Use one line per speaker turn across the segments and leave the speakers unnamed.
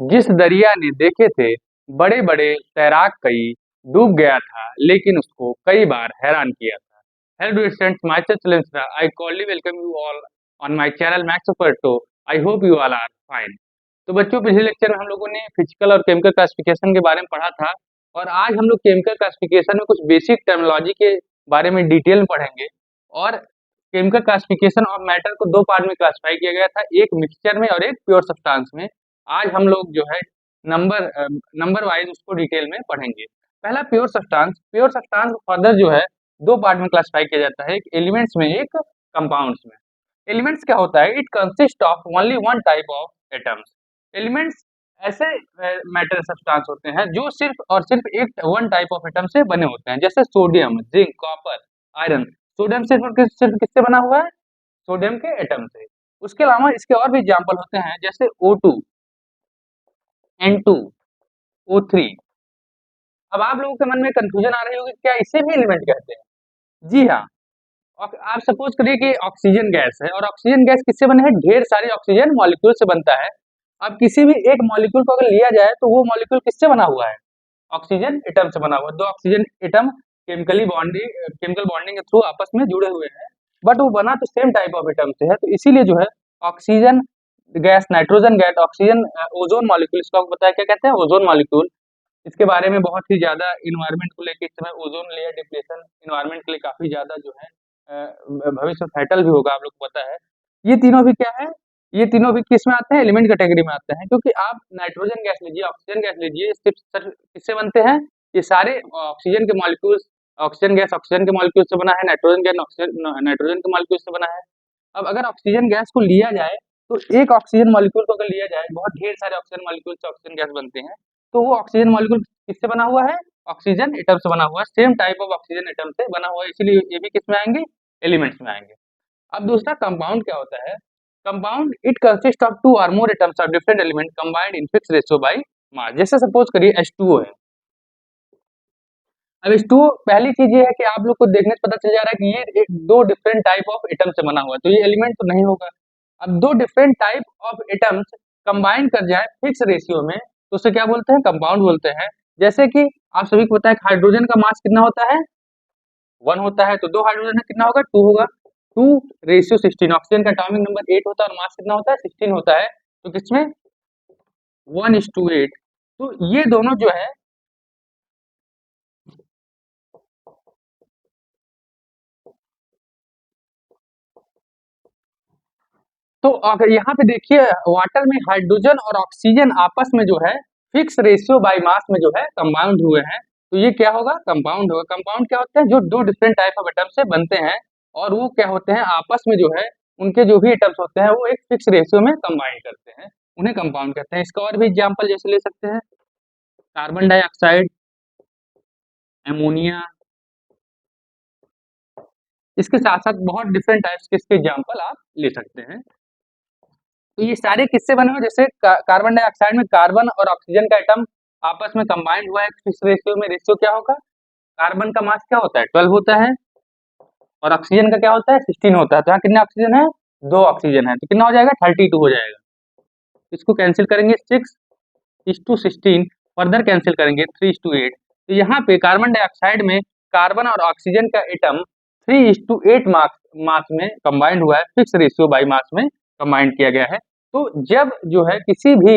जिस दरिया ने देखे थे बड़े बड़े तैराक कई, डूब गया था लेकिन उसको कई बार हैरान किया था। Hello dear students, myself I cordially welcome you all on my channel maths super two. I hope you all are fine. तो बच्चों, पिछले लेक्चर में हम लोगों ने फिजिकल और केमिकल क्लासिफिकेशन के बारे में पढ़ा था, और आज हम लोग केमिकल क्लासिफिकेशन में कुछ बेसिक टर्मिनोलॉजी के बारे में डिटेल में पढ़ेंगे। और केमिकल क्लासिफिकेशन ऑफ मैटर को दो पार्ट में क्लासिफाई किया गया था, एक मिक्सचर में और एक प्योर सब्सटेंस में। आज हम लोग जो है नंबर वाइज उसको डिटेल में पढ़ेंगे। पहला pure substance. Pure substance further जो है दो पार्ट में क्लासिफाई किया जाता है, एक एलिमेंट्स में, एक कंपाउंड्स में। एलिमेंट्स क्या होता है? It consist of only one type of atoms. Elements ऐसे मैटर सब्सटेंस होते हैं जो सिर्फ और सिर्फ एक वन टाइप ऑफ एटम से बने होते हैं, जैसे sodium, zinc, copper, iron. Sodium सिर्फ किससे बना हुआ है? सोडियम के एटम से। उसके अलावा इसके और भी एग्जाम्पल होते हैं, जैसे O2, N2, O3। अब आप लोगों के मन में कंफ्यूजन आ रही होगी, क्या इसे भी एलिमेंट कहते हैं? जी हाँ। आप सपोज करिए कि ऑक्सीजन गैस है, और ऑक्सीजन गैस किससे बने हैं? ढेर सारे ऑक्सीजन मॉलिक्यूल से बनता है। अब किसी भी एक मॉलिक्यूल को अगर लिया जाए तो वो मॉलिक्यूल किससे बना हुआ है? ऑक्सीजन एटम से बना हुआ है। दो ऑक्सीजन एटम केमिकल बॉन्डिंग के थ्रू आपस में जुड़े हुए हैं, बट वो बना तो सेम टाइप ऑफ एटम से है। तो इसीलिए जो है oxygen gas, nitrogen gas, oxygen, ozone molecule, इसको आपको पता है क्या कहते हैं? Ozone molecule. इसके बारे में बहुत ही ज्यादा इन्वायरमेंट को लेकर इस समय ओजोन लेयर डिप्लेशन इन्वायरमेंट के लिए काफी ज्यादा जो है भविष्य में फैटल भी होगा, आप लोग को पता है। ये तीनों भी क्या है? ये तीनों भी किस में आते हैं? एलिमेंट कैटेगरी में आते हैं। क्योंकि आप नाइट्रोजन गैस लीजिए, ऑक्सीजन गैस लीजिए, सिर्फ किससे बनते हैं? ये सारे ऑक्सीजन के मॉलिक्यूल्स। ऑक्सीजन गैस ऑक्सीजन के मॉलिक्यूल से बना है, नाइट्रोजन गैस नाइट्रोजन के मॉलिक्यूल से बना है। अब अगर ऑक्सीजन गैस को लिया जाए तो एक ऑक्सीजन मॉलिक्यूल को अगर लिया जाए, बहुत ढेर सारे ऑक्सीजन मॉलिक्यूल से ऑक्सीजन गैस बनते हैं, तो वो ऑक्सीजन मॉलिक्यूल किससे बना हुआ है? ऑक्सीजन एटम से बना हुआ है। Same type of oxygen atom से बना हुआ है, इसीलिए ये भी किस में आएंगे? एलिमेंट्स में आएंगे। अब दूसरा कंपाउंड क्या होता है? Compound it consist of two और more atoms of different element combined in fix ratio by mass. जैसे सपोज करिए H2O है। अब H2O, पहली चीज ये है कि आप लोग को देखने से पता चल जा रहा है कि ये दो डिफरेंट टाइप ऑफ एटम से बना हुआ है, तो ये एलिमेंट तो नहीं होगा। अब दो different type of atoms combine कर जाए फिक्स रेशियो में, तो उसे क्या बोलते हैं? कंपाउंड बोलते हैं। जैसे कि आप सभी को पता है कि हाइड्रोजन का मास कितना होता है? 1 होता है। तो दो हाइड्रोजन है, कितना होगा? 2 होगा। 2:16। ऑक्सीजन का एटॉमिक नंबर 8 होता है और मास कितना होता है? 16 होता है। तो किसमें? 1:8। तो ये दोनों जो है, तो अगर यहाँ पे देखिए, वाटर में हाइड्रोजन और ऑक्सीजन आपस में जो है फिक्स रेशियो बाय मास में जो है कंपाउंड हुए हैं, तो ये क्या होगा? कंपाउंड होगा। कंपाउंड क्या होते हैं? जो दो डिफरेंट टाइप ऑफ एटम से बनते हैं, और वो क्या होते हैं? आपस में जो है उनके जो भी एटम्स होते हैं वो एक फिक्स रेशियो में कंबाइन करते हैं, उन्हें कंपाउंड कहते हैं। इसका और भी एग्जाम्पल जैसे ले सकते हैं, कार्बन डाइऑक्साइड, एमोनिया। इसके साथ साथ बहुत डिफरेंट टाइप्स के इसके एग्जाम्पल आप ले सकते हैं। तो ये सारे किससे बने हुए? जैसे कार्बन डाइऑक्साइड में कार्बन और ऑक्सीजन का एटम आपस में कंबाइंड हुआ है फिक्स रेशियो में। रेशियो क्या होगा? कार्बन का मास क्या होता है? 12 होता है, और ऑक्सीजन का क्या होता है? 16 होता है। तो यहाँ कितने ऑक्सीजन है? 2 ऑक्सीजन है, तो कितना हो जाएगा? 32 हो जाएगा। इसको कैंसिल करेंगे, 6:16। फर्दर कैंसिल करेंगे 3:8। तो यहाँ पे कार्बन डाइऑक्साइड में कार्बन और ऑक्सीजन का एटम 3:8 मास में कंबाइंड हुआ है, फिक्स रेशियो बाई मास में कंबाइंड किया गया है। तो जब जो है किसी भी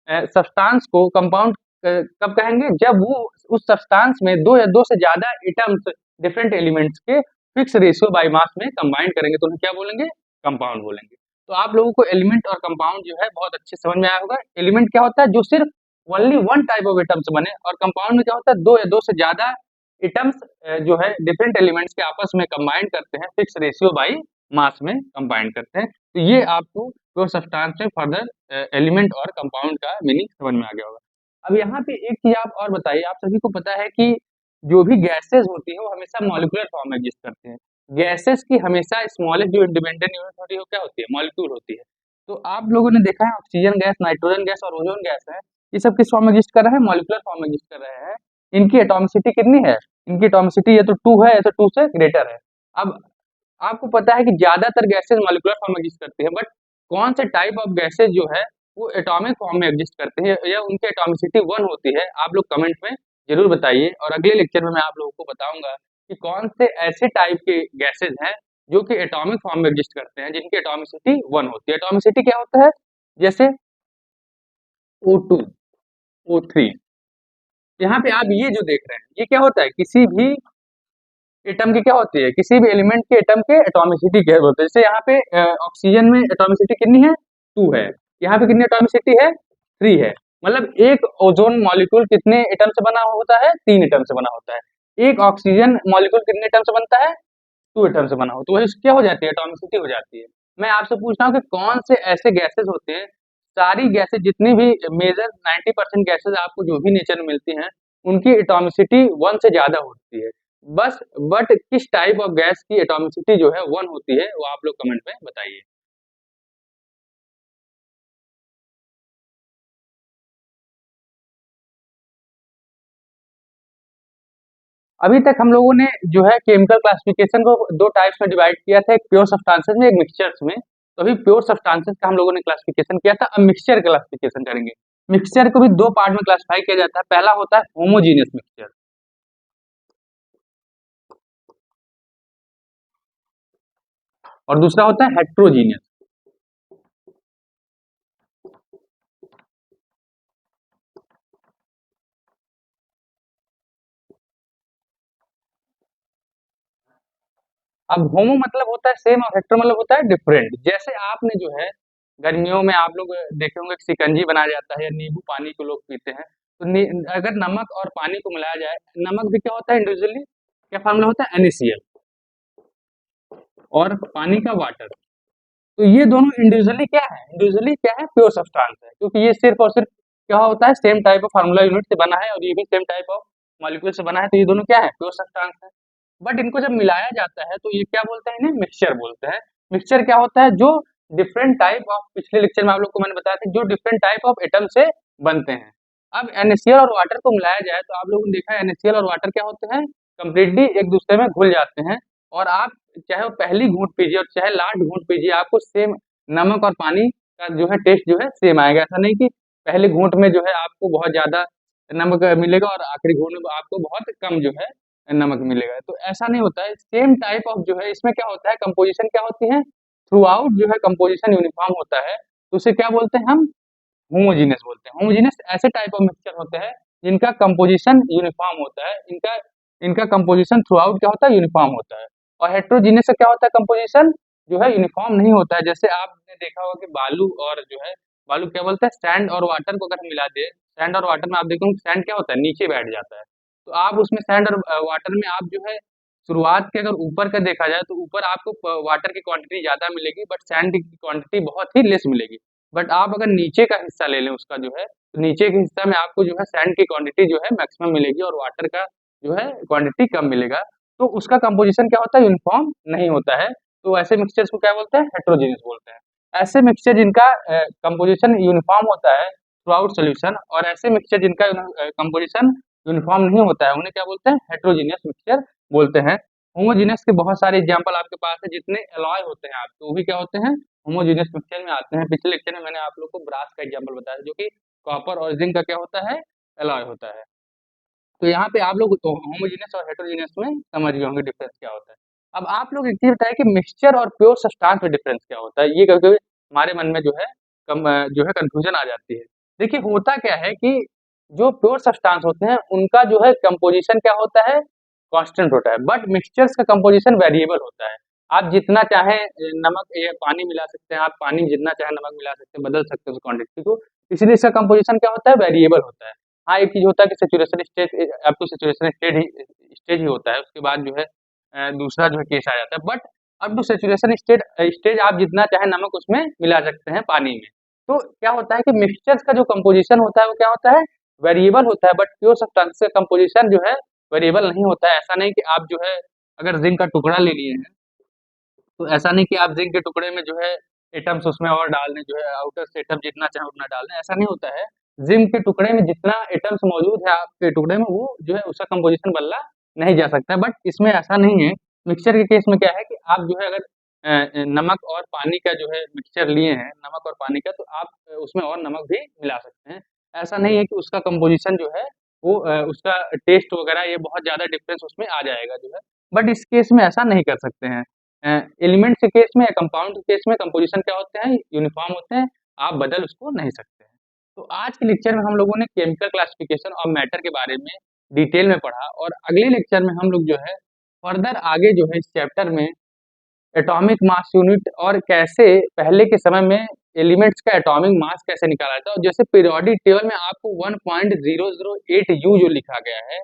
सब्सटेंस को कंपाउंड कब कहेंगे? जब वो उस सब्सटेंस में दो या दो से ज्यादा एटम्स डिफरेंट एलिमेंट्स के फिक्स रेशियो बाई मास में कंबाइंड करेंगे, तो उन्हें क्या बोलेंगे? कंपाउंड बोलेंगे। तो आप लोगों को एलिमेंट और कंपाउंड जो है बहुत अच्छे समझ में आया होगा। एलिमेंट क्या होता है? जो सिर्फ only one type of atom से बने, और कंपाउंड में क्या होता है? दो या दो से ज्यादा एटम्स जो है डिफरेंट एलिमेंट्स के आपस में कंबाइन करते हैं, फिक्स रेशियो बाई मास में कंबाइन करते हैं। तो ये आपको प्योर सब्सटेंस में फर्दर एलिमेंट और कंपाउंड का मीनिंग समझ में आ गया होगा। अब यहाँ पे एक चीज आप और बताइए, आप सभी को पता है कि जो भी गैसेज होती है वो हमेशा मॉलिक्यूलर फॉर्म में एग्जिस्ट करते हैं। गैसेस की हमेशा स्मॉलेस्ट जो इंडिपेंडेंट यूनिट होती है वो क्या होती है? मॉलिक्यूल होती है। तो आप लोगों ने देखा है ऑक्सीजन गैस, नाइट्रोजन गैस और ओजोन गैस है, ये सब किस फॉर्म में एग्जिस्ट कर रहे हैं? मॉलिक्यूलर फॉर्म में एग्जिस्ट कर रहे हैं। इनकी एटॉमिसिटी कितनी है? इनकी एटॉमिसिटी या तो 2 है या तो 2 से ग्रेटर है। अब आपको पता है कि ज्यादातर गैसेज मॉलिक्यूलर फॉर्म में एग्जिस्ट करती है, बट कौन से टाइप ऑफ गैसेज जो है वो एटॉमिक फॉर्म में एग्जिस्ट करते हैं या उनकी एटॉमिसिटी 1 होती है? आप लोग कमेंट में ज़रूर बताइए और अगले लेक्चर में मैं आप लोगों को बताऊँगा कि कौन से ऐसे टाइप के गैसेज़ हैं जो कि एटॉमिक फॉर्म में एग्जिस्ट करते हैं, जिनकी एटॉमिसिटी 1 होती है। एटॉमिसिटी क्या होता है? जैसे O2, O3, यहाँ पे आप ये जो देख रहे हैं, ये क्या होता है? किसी भी एटम की क्या होती है? किसी भी एलिमेंट के एटम के एटॉमिसिटी क्या होती है? जैसे यहाँ पे ऑक्सीजन में एटॉमिसिटी कितनी है? 2 है। यहाँ पे कितनी एटॉमिसिटी है? 3 है। मतलब एक ओजोन मॉलिक्यूल कितने एटम से बना होता है? 3 एटम से बना होता है। एक ऑक्सीजन मॉलिक्यूल कितने एटम से बनता है? 2 एटम से बना हो। तो वही क्या हो जाती है? एटॉमिसिटी हो जाती है। मैं आपसे पूछ रहा हूँ कि कौन से ऐसे गैसेस होते हैं, सारी गैसेस जितनी भी मेजर 90% गैसेस आपको जो भी नेचर में मिलती हैं, उनकी एटॉमिसिटी 1 से ज़्यादा होती है। बस बट किस टाइप ऑफ गैस की एटॉमिसिटी जो है 1 होती है, वो आप लोग कमेंट में बताइए। अभी तक हम लोगों ने जो है केमिकल क्लासिफिकेशन को 2 टाइप्स में डिवाइड किया था, एक प्योर सब्सटेंसेस में, एक मिक्सचर्स में। तो अभी प्योर सब्सटेंसेस का हम लोगों ने क्लासिफिकेशन किया था, अब मिक्सचर क्लासिफिकेशन करेंगे। मिक्सचर को भी 2 पार्ट में क्लासिफाई किया जाता है। पहला होता है होमोजीनियस मिक्सचर और दूसरा होता है हेट्रोजीनियस। अब होमो मतलब होता है सेम और हेट्रो मतलब होता है डिफरेंट। जैसे आपने जो है गर्मियों में आप लोग देखे होंगे कि शिकंजी बनाया जाता है या नींबू पानी को लोग पीते हैं। तो अगर नमक और पानी को मिलाया जाए, नमक भी क्या होता है इंडिविजुअली, क्या फॉर्मूला होता है? NaCl, और पानी का वाटर। तो ये दोनों इंडिविजुअली क्या है? इंडिविजुअली क्या है? प्योर सब्सटेंस है, क्योंकि ये सिर्फ और सिर्फ क्या होता है? Same type of formula unit से बना है और ये भी सेम टाइप ऑफ मॉलिक्यूल से बना है, तो ये दोनों क्या है? प्योर सब्सटेंस है। बट इनको जब मिलाया जाता है तो ये क्या बोलते हैं? इन्हें मिक्सचर बोलते हैं। मिक्सचर क्या होता है? जो डिफरेंट टाइप ऑफ, पिछले लेक्चर में आप लोग को मैंने बताया था, जो डिफरेंट टाइप ऑफ एटम से बनते हैं। अब NaCl और वाटर को मिलाया जाए तो आप लोगों ने देखा है NaCl और वाटर क्या होते हैं? कंप्लीटली एक दूसरे में घुल जाते हैं और आप चाहे वो पहली घूंट पीजिए और चाहे लास्ट घूंट पीजिए, आपको सेम नमक और पानी का जो है टेस्ट जो है सेम आएगा। ऐसा नहीं कि पहले घूंट में जो है आपको बहुत ज्यादा नमक मिलेगा और आखिरी घूंट में आपको बहुत कम जो है नमक मिलेगा। तो ऐसा नहीं होता है। सेम टाइप ऑफ जो है इसमें क्या होता है? कंपोजिशन क्या होती है? थ्रू आउट जो है कंपोजिशन यूनिफॉर्म होता है। तो उसे क्या बोलते हैं हम? होमोजीनियस बोलते हैं। होमोजीनियस ऐसे टाइप ऑफ मिक्सचर होते हैं जिनका कंपोजिशन यूनिफॉर्म होता है, इनका इनका कंपोजिशन थ्रू आउट क्या होता है? यूनिफॉर्म होता है। और हेट्रोजीनियस का क्या होता है? कंपोजिशन जो है यूनिफॉर्म नहीं होता है। जैसे आपने देखा होगा कि बालू और जो है, बालू क्या बोलते हैं? सैंड और वाटर को अगर हम मिला दे, सैंड और वाटर में आप देखोगे सैंड क्या होता है? नीचे बैठ जाता है। तो आप उसमें सैंड और वाटर में आप जो है शुरुआत के अगर ऊपर का देखा जाए तो ऊपर आपको वाटर की क्वांटिटी ज्यादा मिलेगी बट सैंड की क्वांटिटी बहुत ही लेस मिलेगी। बट आप अगर नीचे का हिस्सा ले लें उसका जो है, तो नीचे के हिस्सा में आपको जो है सैंड की क्वांटिटी जो है मैक्सिमम मिलेगी और वाटर का जो है क्वांटिटी कम मिलेगा। तो उसका कंपोजिशन क्या होता है? यूनिफॉर्म नहीं होता है। तो ऐसे मिक्सचर्स को क्या बोलते हैं? हेट्रोजीनियस बोलते हैं। ऐसे मिक्सचर जिनका कंपोजिशन यूनिफॉर्म होता है थ्रू आउट सोल्यूशन, और ऐसे मिक्सचर जिनका कंपोजिशन यूनिफॉर्म नहीं होता है, उन्हें क्या बोलते हैं? हेट्रोजीनियस मिक्सचर बोलते हैं। होमोजीनियस के बहुत सारे एग्जाम्पल आपके पास है। जितने एलॉय होते हैं आपके, वो भी क्या होते हैं? होमोजीनियस मिक्सचर में आते हैं। पिछले लेक्चर में मैंने आप लोग को ब्रास का एग्जांपल बताया था, जो कि कॉपर और जिंक का क्या होता है? एलॉय होता है। तो यहाँ पे आप लोग तो होमोजीनियस और हेटेरोजीनियस में समझ गए होंगे डिफरेंस क्या होता है। अब आप लोग एक चीज बताएं कि मिक्सचर और प्योर सब्सटेंस में डिफरेंस क्या होता है? ये कभी कभी हमारे मन में जो है जो है कंफ्यूजन आ जाती है। देखिए होता क्या है कि जो प्योर सब्सटेंस होते हैं उनका जो है कंपोजिशन क्या होता है? कांस्टेंट होता है। बट मिक्सचर्स का कंपोजिशन वेरिएबल होता है। आप जितना चाहे नमक या पानी मिला सकते हैं, आप पानी में जितना चाहे नमक मिला सकते हैं, बदल सकते हैं उस क्वांटिटी को। इसलिए इसका कंपोजिशन क्या होता है? वेरिएबल होता है। हाँ, एक चीज होता है कि saturation stage, up to saturation stage ही होता है, उसके बाद जो है दूसरा जो है केस आ जाता है। But up to saturation stage stage आप जितना चाहे नमक उसमें मिला सकते हैं पानी में। तो क्या होता है कि मिक्सचर्स का जो कंपोजिशन होता है वो क्या होता है? वेरिएबल होता है। बट प्योर सब्सटेंस का कंपोजिशन जो है वेरिएबल नहीं होता है। ऐसा नहीं कि आप जो है अगर जिंक का टुकड़ा ले लिए हैं, तो ऐसा नहीं कि आप जिंक के टुकड़े में जो है एटम्स उसमें और डाल दें, जो है आउटर से एटम जितना चाहे उतना डाल दें, ऐसा नहीं होता है। जिंक के टुकड़े में जितना एटम्स मौजूद है आपके टुकड़े में, वो जो है उसका कंपोजिशन बदला नहीं जा सकता। बट इसमें ऐसा नहीं है। मिक्सचर के केस में क्या है कि आप जो है अगर नमक और पानी का जो है मिक्सचर लिए हैं, नमक और पानी का, तो आप उसमें और नमक भी मिला सकते हैं। ऐसा नहीं है कि उसका कंपोज़िशन जो है वो उसका टेस्ट वगैरह ये बहुत ज़्यादा डिफ़रेंस उसमें आ जाएगा जो है। बट इस केस में ऐसा नहीं कर सकते हैं। एलिमेंट्स के केस में या कंपाउंड के केस में कंपोज़िशन क्या होते हैं, यूनिफ़ॉर्म होते हैं, आप बदल उसको नहीं सकते हैं। तो आज के लेक्चर में हम लोगों ने केमिकल क्लासिफ़िकेशन और मैटर के बारे में डिटेल में पढ़ा, और अगले लेक्चर में हम लोग जो है फर्दर आगे जो है इस चैप्टर में एटॉमिक मास यूनिट और कैसे पहले के समय में एलिमेंट्स का एटॉमिक मास कैसे निकाला जाता है, और जैसे पीरियोडिक टेबल में आपको 1.008 यू जो लिखा गया है,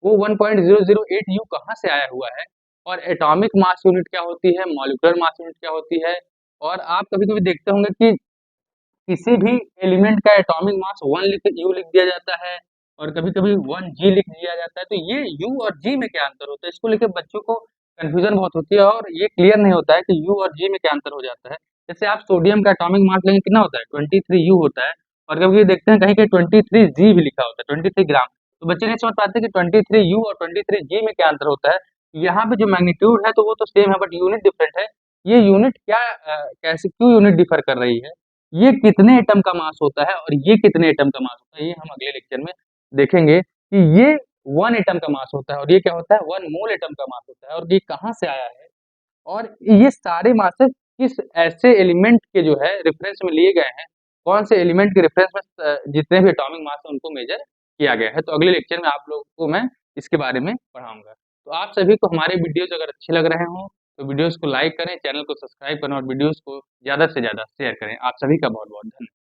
वो 1.008 यू कहाँ से आया हुआ है, और एटॉमिक मास यूनिट क्या होती है, मॉलिक्यूलर मास यूनिट क्या होती है। और आप कभी-कभी देखते होंगे कि किसी भी एलिमेंट का एटॉमिक मास 1 लिख दिया जाता है, और कभी-कभी 1 जी लिख दिया जाता है। तो ये यू और जी में क्या अंतर होता है? इसको लेके बच्चों को कन्फ्यूजन बहुत होती है, और ये क्लियर नहीं होता है कि यू और जी में क्या अंतर हो जाता है। जैसे आप सोडियम का एटॉमिक मास लेंगे, कितना होता है? 23 यू होता है, और कभी-कभी देखते हैं कहीं-कहीं 23 जी भी लिखा होता है, 23 ग्राम। तो बच्चे नहीं समझ पाते कि 23 यू और 23 जी में क्या अंतर होता है। यहाँ पे जो मैग्नीट्यूड है तो वो तो सेम है, बट यूनिट डिफरेंट है। ये यूनिट क्या कैसे क्यों यूनिट डिफर कर रही है? ये कितने एटम का मास होता है और ये कितने एटम का मास होता है, ये हम अगले लेक्चर में देखेंगे कि ये 1 एटम का मास होता है और ये क्या होता है, 1 मोल एटम का मास होता है, और ये कहाँ से आया है, और ये सारे मासेस किस ऐसे एलिमेंट के जो है रेफरेंस में लिए गए हैं, कौन से एलिमेंट के रेफरेंस में जितने भी एटॉमिक मास है उनको मेजर किया गया है। तो अगले लेक्चर में आप लोगों को मैं इसके बारे में पढ़ाऊंगा। तो आप सभी को हमारे वीडियोस अगर अच्छे लग रहे हों तो वीडियोस को लाइक करें, चैनल को सब्सक्राइब करें, और वीडियोस को ज़्यादा से ज़्यादा शेयर करें। आप सभी का बहुत बहुत धन्यवाद।